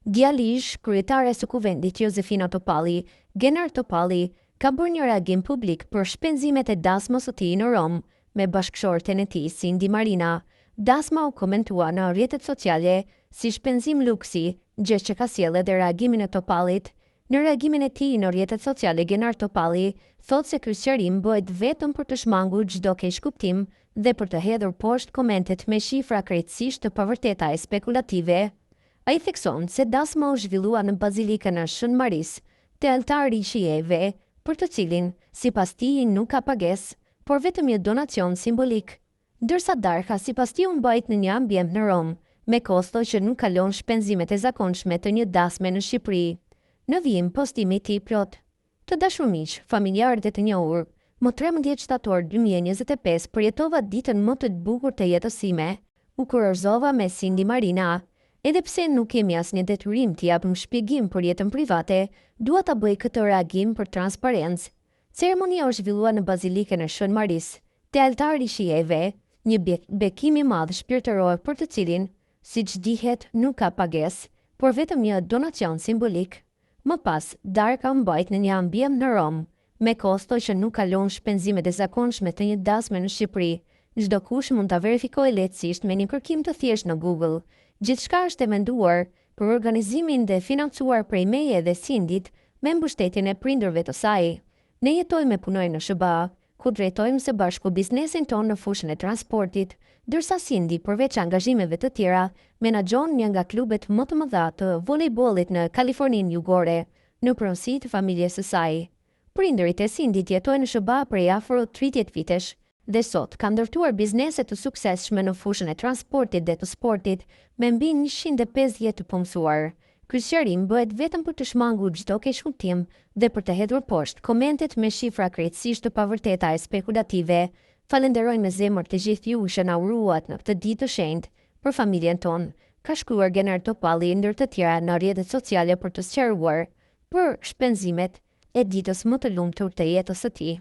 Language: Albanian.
Djali ish kryetare së kuvendit Josefina Topalli, Genar Topalli, ka bërë një reagim publik për shpenzimet e dasmës së tij në Rom me bashkëshorten e tij Cindy Marina. Dasma u komentua në rrjetet sociale si shpenzim luksi, gjë që ka sjellë edhe reagimin e Topallit. Në reagimin e tij në rrjetet sociale, Genar Topalli thotë se ky sqarim bëhet vetëm për të shmangur çdo keq kuptim dhe për të hedhur poshtë komentet me shifra krejtësisht të pavërteta e spekulative. Ai thekson se dasma u zhvillua në bazilikën e Shën Maris, te altari i shijeve, për të cilin, sipas tij, nuk ka pagesë, por vetëm një donacion simbolik. Ndërsa darka sipas tij u mbajt në një ambient në Rom, me kosto që nuk kalon shpenzimet e zakonshme të një dasme në Shqipëri. Në vijim postimi i tij plot. Të dashur miq, familjarët e të njohur, më 13 shtator 2025 përjetova ditën më të bukur të jetës sime. U kurorëzova me Cindy Marina. Edhe pse nuk kemi asnjë detyrim të japim shpjegim për jetën private, dua ta bëj këtë reagim për transparencë. Ceremonia u zhvillua në bazilikën e Shën Maris, te altari i shijeve, një bekim i madh shpirtëror për të cilin, siç dihet, nuk ka pagesë, por vetëm një donacion simbolik. Më pas, darka u mbajt në një ambient në Rom, me kosto që nuk kalon shpenzimet e zakonshme të një dasme në Shqipëri. Çdo kush mund ta verifikojë lehtësisht me një kërkim të thjeshtë në Google. Gjithçka është e menduar për organizimin dhe financuar prej meje dhe Cindyt me mbështetjen e prindërve të saj. Ne jetojmë e punojmë në SBA, ku drejtojmë së bashku biznesin tonë në fushën e transportit, ndërsa Cindy, përveç angazhimeve të tjera, menaxhon një nga klubet më të mëdha të volejbollit në Kaliforninë Jugore, në pronësi të familjes së saj. Prindërit e Cindyt jetojnë në SBA prej afro 30 vitesh, dhe sot ka ndërtuar biznese të suksesshme në fushën e transportit dhe të sportit me mbi 150 të punësuar. Ky sqarim bëhet vetëm për të shmangur çdo keq kuptim dhe për të hedhur poshtë komentet me shifra krejtësisht të pavërteta e spekulative. Falenderoj me zemër të gjithë ju që na uruat në këtë ditë të shenjtë për familjen tonë, ka shkruar Genar Topalli ndër të tjera në rrjetet sociale për të sqaruar për shpenzimet e ditës më të lumtur të jetës së tij.